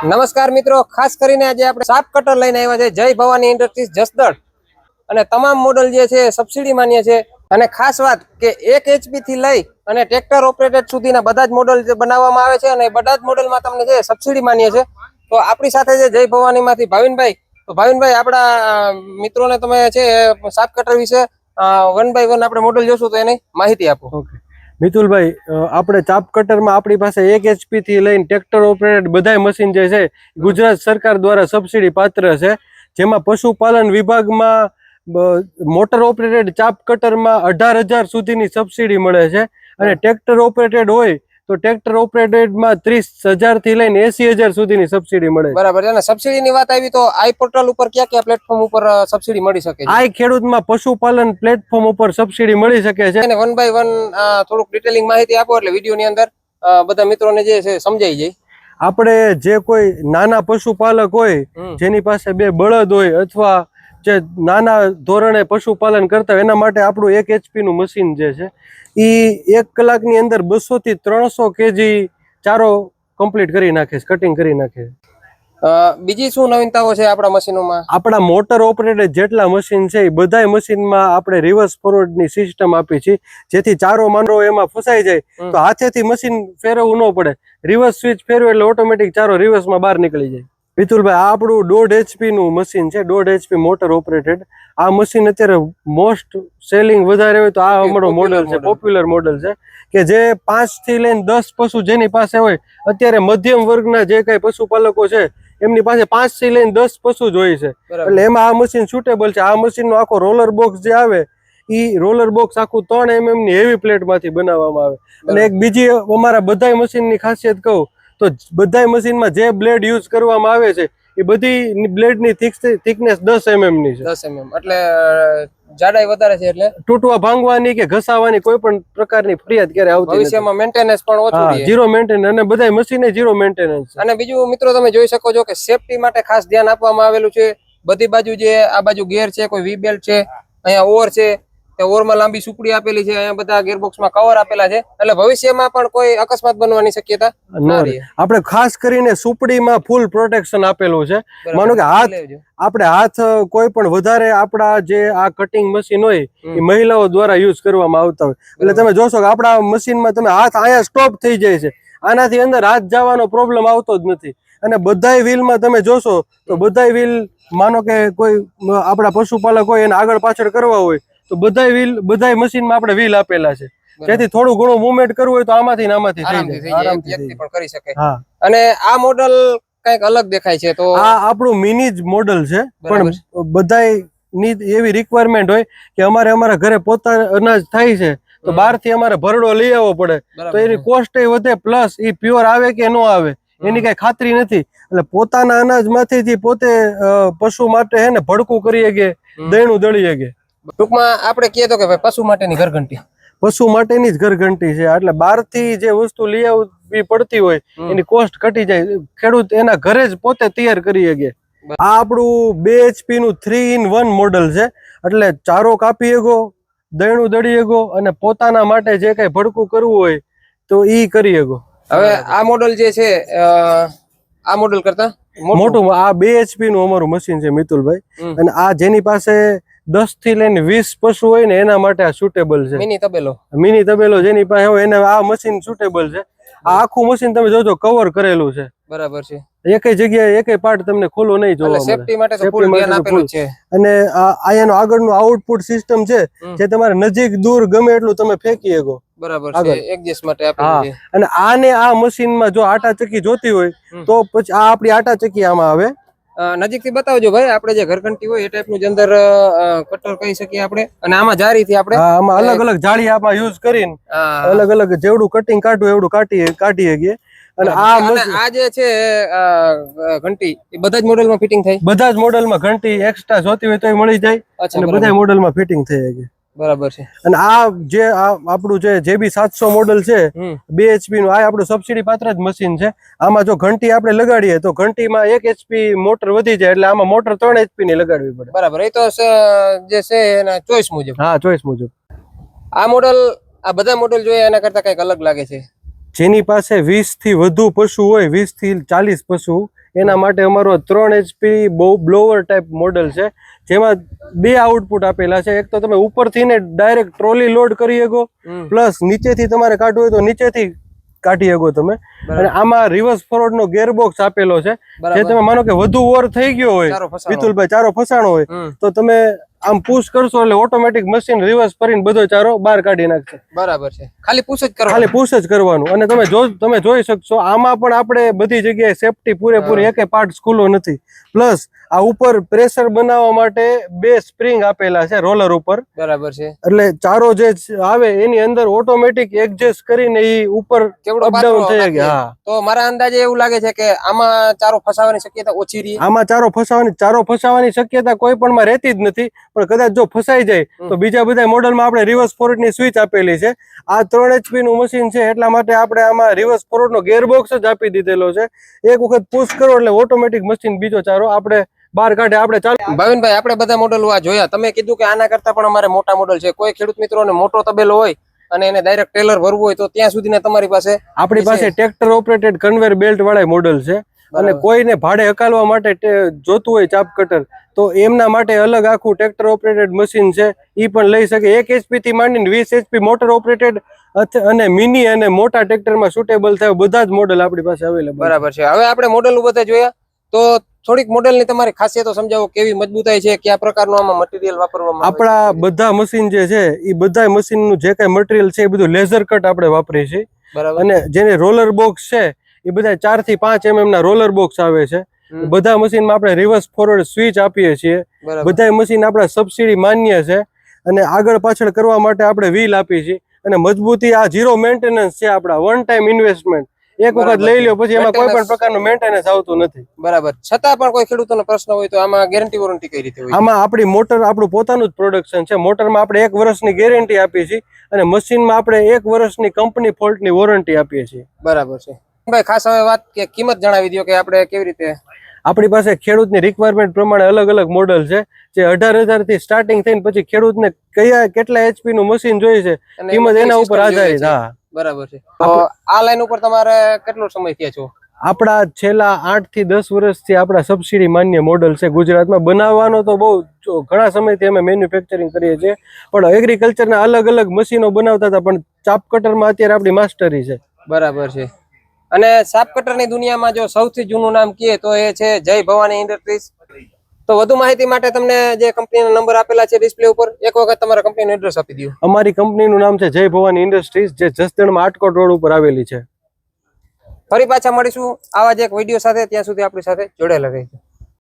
નમસ્કાર મિત્રો, ખાસ કરીને આજે આપણે સાપ કટર લઈને આવ્યા છે જય ભવાની ઇન્ડસ્ટ્રીઝ જસદણ અને તમામ મોડલ જે છે સબસિડી માન્ય છે અને ખાસ વાત કે 1 HP થી લઈ અને ટ્રેક્ટર ઓપરેટેડ સુધીના બધા જ મોડલ બનાવવામાં આવે છે અને બધા જ મોડલમાં તમને જે સબસિડી માન્ય છે। તો આપણી સાથે છે જય ભવાનીમાંથી ભાવિનભાઈ। તો ભાવિનભાઈ, આપણા મિત્રોને તમે છે સાપ કટર વિશે 1 બાય 1 આપણે મોડલ જોશું તો એની માહિતી આપો। ઓકે મિતુલભાઈ, આપણે ચાપ કટરમાં આપણી પાસે 1 HP થી લઈને ટ્રેક્ટર ઓપરેટેડ બધાય મશીન જે છે ગુજરાત સરકાર દ્વારા સબસિડી પાત્ર છે, જેમાં પશુપાલન વિભાગમાં મોટર ઓપરેટેડ ચાપ કટરમાં 18,000 સુધીની સબસિડી મળે છે અને ટ્રેક્ટર ઓપરેટેડ હોય તો ટ્રેક્ટર ઓપરેટેડમાં 30,000 થી લઈને 80,000 સુધીની સબસિડી મળે છે। બરાબર છે। અને સબસિડીની વાત આવી તો આઈ પોર્ટલ ઉપર કયા કયા પ્લેટફોર્મ ઉપર સબસિડી મળી શકે છે? આઈ ખેડૂતમાં પશુપાલન પ્લેટફોર્મ ઉપર સબસિડી મળી શકે છે। અને 1 બાય 1 થોડુંક ડિટેલિંગ માહિતી આપો એટલે વિડીયોની અંદર બધા મિત્રોને જે છે સમજાઈ જાય। આપણે જે કોઈ નાના પશુપાલક હોય, જેની પાસે 2 બળદ હોય અથવા જે નાના ધોરણે પશુપાલન કરતા હોય, એના માટે આપણું 1 HP નું મશીન જે છે એ 1 કલાકની અંદર 200 થી 300 kg ચારો કમ્પ્લીટ કરી નાખે છે, કટિંગ કરી નાખે છે। બીજી શું નવીનતાઓ છે આપણા મશીનોમાં? આપણા મોટર ઓપરેટેડ જેટલા મશીન છે એ બધાય મશીનમાં આપણે રિવર્સ ફોરવર્ડ ની સિસ્ટમ આપી છે, જેથી ચારો માંડવો એમાં ફસાઈ જાય તો હાથેથી મશીન ફેરવવું ન પડે। રિવર્સ સ્વિચ ફેરવે એટલે ઓટોમેટિક ચારો રિવર્સમાં બહાર નીકળી જાય। મિતુલભાઈ, આ આપણું 1.5 HP નું મશીન છે, 1.5 HP મોટર ઓપરેટેડ। આ મશીન અત્યારે મોસ્ટ સેલિંગ વધારે હોય તો આ અમારો મોડલ છે, પોપ્યુલર મોડલ છે કે જે 5 થી લઈને 10 પશુ જેની પાસે હોય, અત્યારે મધ્યમ વર્ગના જે કઈ પશુપાલકો છે એમની પાસે 5 થી લઈને 10 પશુ જ હોય છે, એટલે એમાં આ મશીન સુટેબલ છે। આ મશીન નો આખો રોલર બોક્સ જે આવે ઈ રોલર બોક્સ આખું 3 mm ની હેવી પ્લેટ માંથી બનાવવામાં આવે। અને એક બીજી અમારા બધાય મશીન ની ખાસિયત કહું તો બધાય મશીનમાં જે બ્લેડ યુઝ કરવામાં આવે છે એ બધી બ્લેડ ની થિકનેસ 10 mm ની છે। 10 mm એટલે જાડાઈ વધારે છે, એટલે તૂટવા ભાંગવાની કે ઘસાવાની કોઈ પણ પ્રકારની ફરિયાદ ક્યારે આવતી નથી। ભવિષ્યમાં મેન્ટેનન્સ પણ ઓછું રહે, ઝીરો મેન્ટેનન્સ, અને બધાય મશીને ઝીરો મેન્ટેનન્સ છે। અને બીજું મિત્રો તમે જોઈ શકો છો કે સેફટી માટે ખાસ ધ્યાન આપવામાં આવેલું છે। બધી બાજુ જે આ બાજુ ગેર છે, કોઈ વી બેલ્ટ છે, અહીંયા ઓવર છે, તે ઓવરમાં લાંબી સુકડી આપેલી છે, અહીંયા બધા ગેરબોક્સમાં કવર આપેલા છે, એટલે ભવિષ્યમાં પણ કોઈ અકસ્માત બનવાની શક્યતા ના રહે। આપણે ખાસ કરીને સુપડીમાં ફૂલ પ્રોટેક્શન આપેલું છે। માનો કે આપણે હાથ કોઈ પણ વધારે આપણા જે આ કટિંગ મશીન હોય એ મહિલાઓ દ્વારા યુઝ કરવામાં આવતા હોય, એટલે તમે જોશો કે આપણા મશીનમાં તમે હાથ અહીંયા સ્ટોપ થઈ જાય છે, આનાથી અંદર હાથ જવાનો પ્રોબ્લેમ આવતો જ નથી। અને બધાય વ્હીલમાં તમે જોશો તો બધાય વ્હીલ, માનો કે કોઈ આપણા પશુપાલક હોય એને આગળ પાછળ કરવા હોય તો બધાય વ્હીલ, બધાય મશીનમાં આપણે વ્હીલ આપેલા છે, જેથી થોડું ઘણું મૂવમેન્ટ કરવું હોય તો આમાંથી ને આમાંથી થઈ જાય, આરામથી પણ કરી શકે। હા, અને આ મોડલ કઈક અલગ દેખાય છે, તો આ આપણું મિની જ મોડલ છે, પણ બધાય ની એવી રિક્વાયરમેન્ટ હોય કે અમારા ઘરે પોતા અનાજ થાય છે તો બહારથી અમારે ભરડો લઈ આવવો પડે તો એની કોસ્ટ એ વધે, પ્લસ એ પ્યોર આવે કે ન આવે એની કઈ ખાતરી નથી, એટલે પોતાના અનાજમાંથી પોતે પશુ માટે હે ને ભડકું કરી શકે, દયણું દળી શકે। ટૂંકમાં આપણે કહીએ તો કે ભાઈ પશુ માટેની ઘરઘંટી, પશુ માટેની જ ઘરઘંટી છે, એટલે બહારથી જે વસ્તુ લઈ આવવી પડતી હોય એની કોસ્ટ ઘટી જાય, ખેડૂત એના ઘરે જ પોતે તૈયાર કરી શકે। આ આપણું 2 HP નું 3-in-1 મોડલ છે, એટલે ચારો કાપી શકો, દયણું દળી શકો અને પોતાના માટે જે કઈ ભડકું કરવું હોય તો ઈ કરી શકો। હવે આ મોડલ જે છે આ મોડલ કરતા મોટું આ 2 HP નું અમારું મશીન છે મિતુલભાઈ, અને આ જેની પાસે 10 થી લઈને 20 પશુ હોય ને એના માટે આ સુટેબલ છે। મિની તબેલો જેની પાસે હોય એને આ મશીન સુટેબલ છે। આ આખું મશીન તમે જોજો કવર કરેલું છે, બરાબર છે, એકેય જગ્યાએ એકેય પાર્ટ તમને ખુલ્લો નહીં જોવા મળે, સેફટી માટે તો ફૂલ ધ્યાન આપેલું છે। અને આનો આગળનું આઉટપુટ સિસ્ટમ છે જે તમારે નજીક દૂર ગમે એટલું તમે ફેંકી શકો, બરાબર છે, એડજસ્ટ માટે આપેલું છે। અને આને આ મશીનમાં જો આટા ચક્કી જોતી હોય તો પછી આ આપણી આટા ચક્કી આમાં આવે। નજીકથી બતાવજો ભાઈ, આપણે જે ઘરઘંટી હોય એ ટાઈપનું જે અંદર કટર કહી શકીએ આપણે, અને આમાં જાળીથી આપણે આમાં અલગ અલગ જાળી આમાં યુઝ કરીને અલગ અલગ જેવડું કટિંગ કાઢવું એવડું કાઢી શકીએ। અને આ જે છે ઘંટી એ બધા જ મોડેલમાં ફિટિંગ થાય, બધા જ મોડેલમાં ઘંટી એક્સ્ટ્રા જોતી હોય તો મળી જાય, અને બધા મોડેલમાં ફિટિંગ થઈ શકે, બરાબર છે। અને આ જે આપણું જે JB 700 મોડેલ છે 2 HP નું, આ આપણું સબસિડી પાત્ર જ મશીન છે। આમાં જો ઘંટી આપણે લગાડીએ તો ઘંટીમાં 1 HP મોટર વધી જાય, એટલે આમાં મોટર 3 HP ની લગાડવી પડે, બરાબર, એ તો જે છે એના ચોઈસ મુજબ। હા, ચોઈસ મુજબ। આ મોડલ, આ બધા મોડલ જોઈએ એના કરતા કઈક અલગ લાગે છે। જેની પાસે 20 થી વધુ પશુ હોય, 20 થી 40 પશુ, એના માટે અમારો 3 HP બ્લોવર ટાઈપ મોડલ છે, જેમાં 2 આઉટપુટ આપેલા છે. એક તો તમે ઉપરથી ને ડાયરેક્ટ ટ્રોલી લોડ કરી શકો, પ્લસ નીચેથી તમારે કાઢવું હોય તો નીચેથી કાઢી શકો તમે. અને આમાં રિવર્સ ફોરવર્ડ નો ગેરબોક્સ આપેલો છે, જે તમે માનો કે વધુ ઓવર થઈ ગયો હોય, વિતુલભાઈ ચારો ફસાણો હોય, તો તમે આમ પુશ કરશો એટલે ઓટોમેટિક મશીન રિવર્સ ફરીને બધો ચારો બહાર કાઢી નાખશે. બરાબર છે, ખાલી પુશ જ કરવાનું, ખાલી પુશ જ કરવાનું. અને તમે જોઈ શકશો આમાં પણ આપણે બધી જગ્યાએ સેફટી પૂરેપૂરી, એકે પાર્ટ ખુલ્લો નથી. પ્લસ આ ઉપર પ્રેશર બનાવવા માટે 2 સ્પ્રિંગ આપેલા છે રોલર ઉપર. બરાબર છે, એટલે ચારો જે આવે એની અંદર ઓટોમેટિક એડજસ્ટ કરીને ઈ ઉપર અપડાઉન થઈ જાય. હા, તો મારા અંદાજે એવું લાગે છે કે આમાં ચારો ફસાવાની શક્યતા ઓછી રહી. આમાં ચારો ફસાવાની શક્યતા કોઈ પણ માં રહેતી જ નથી. પણ કદાચ જો ફસાઈ જાય તો બીજા બધા મોડલમાં આપણે રિવર્સ ફોરવર્ડ ની સ્વિચ આપેલી છે. આ 3 HP નું મશીન છે એટલા માટે આપણે આમાં રિવર્સ ફોરવર્ડ નો ગેરબોક્સ જ આપી દીધેલો છે. એક વખત પુશ કરો એટલે ઓટોમેટિક મશીન બીજો ચારો આપણે બહાર કાઢે. આપણે ચાલો ભાવિનભાઈ, આપણે બધા મોડલો આ જોયા, તમે કીધું કે આના કરતા પણ અમારે મોટા મોડલ છે. કોઈ ખેડૂત મિત્રોને મોટો તબેલો હોય અને એને ડાયરેક્ટ ટેલર ભરવું હોય તો ત્યાં સુધી તમારી પાસે આપણી પાસે ટ્રેક્ટર ઓપરેટેડ કન્વેયર બેલ્ટ વાળા મોડલ છે. અને કોઈને ભાડે હકાલવા માટે જોતું હોય ચાપ કટર, તો એમના માટે અલગ આખું ટ્રેક્ટર ઓપરેટેડ મશીન છે, ઈ પણ લઈ શકે. 1 HP થી માંડીને 20 HP મોટર ઓપરેટેડ અને મિની અને મોટા ટ્રેક્ટરમાં સુટેબલ થાય બધા જ મોડલ આપણી પાસે અવેલેબલ. બરાબર છે. હવે આપણે મોડલ બધા જોયા, તો થોડીક મોડેલની તમારી ખાસિયતો સમજાવો, કેવી મજબૂતાઈ છે, કયા પ્રકારનું આમાં મટીરીયલ વાપરવામાં આવે છે? આપણા બધા મશીન જે છે એ બધા મશીનનું જે કઈ મટીરીયલ છે એ બધું લેઝર કટ આપણે વાપરીએ છીએ. બરાબર. અને જેને રોલર બોક્સ છે એ બધા 4 થી 5 mm ના રોલર બોક્સ આવે છે. બધા મશીનમાં આપણે રિવર્સ ફોરવર્ડ સ્વિચ આપીએ છીએ. બધા મશીન આપણા સબસિડી માન્ય છે. અને આગળ પાછળ કરવા માટે આપણે વ્હીલ આપીએ છીએ. અને મજબૂતી આ 0 મેન્ટેનન્સ છે, આપણા 1 ટાઈમ ઇન્વેસ્ટમેન્ટ. એક વખત લઈ લ્યો પછી એમાં કોઈ પણ પ્રકારનું મેન્ટેનન્સ આવતું નથી. બરાબર. છતાં પણ કોઈ ખેડૂતોનો પ્રશ્ન હોય તો આમાં ગેરંટી વોરંટી કઈ રીતે હોય? આમાં આપણી મોટર આપણું પોતાનું જ પ્રોડક્શન છે. મોટરમાં આપણે 1 વર્ષની ગેરંટી આપીએ છીએ અને મશીનમાં આપણે 1 વર્ષની કંપની ફોલ્ટની વોરંટી આપીએ છીએ. બરાબર છે ભાઈ. ખાસ હવે વાત કે કિંમત જણાવી દો કે આપણે કેવી રીતે. આપણી પાસે ખેડૂતની રિક્વાયરમેન્ટ પ્રમાણે અલગ અલગ મોડલ છે, જે 18,000 થી સ્ટાર્ટિંગ થઈને પછી ખેડૂતને કેટલા HP નું મશીન જોઈએ છે કિંમત એના ઉપર આધારિત. હા, બરાબર છે. તો આ લાઈન ઉપર તમારે કેટલો સમય થયા છો? આપણા છેલ્લા 8 થી 10 વર્ષથી આપણા સબસિડી માન્ય મોડલ છે ગુજરાતમાં. બનાવવાનો તો બહુ ઘણા સમયથી અમે મેન્યુફેક્ચરિંગ કરીએ છીએ, પણ એગ્રીકલ્ચરના અલગ અલગ મશીનો બનાવતા હતા, પણ ચાપ કટરમાં અત્યારે આપણી માસ્ટરી છે. બરાબર છે. અને સાપ કટરની દુનિયામાં જો સૌથી જૂનું નામ કહીએ તો એ છે જય ભવાની ઇન્ડસ્ટ્રીઝ. તો વધુ માહિતી માટે તમને જે કંપનીનો નંબર આપેલા છે ડિસ્પ્લે ઉપર, એક વખત તમારા કંપનીનું એડ્રેસ આપી દો. અમારી કંપનીનું નામ છે જય ભવાની ઇન્ડસ્ટ્રીઝ, જે જસદણમાં આટકોટ રોડ ઉપર આવેલી છે. ફરી પાછા મળીશું આવા જ એક વિડીયો સાથે. ત્યાં સુધી આપણી સાથે જોડાયેલા રહેજો.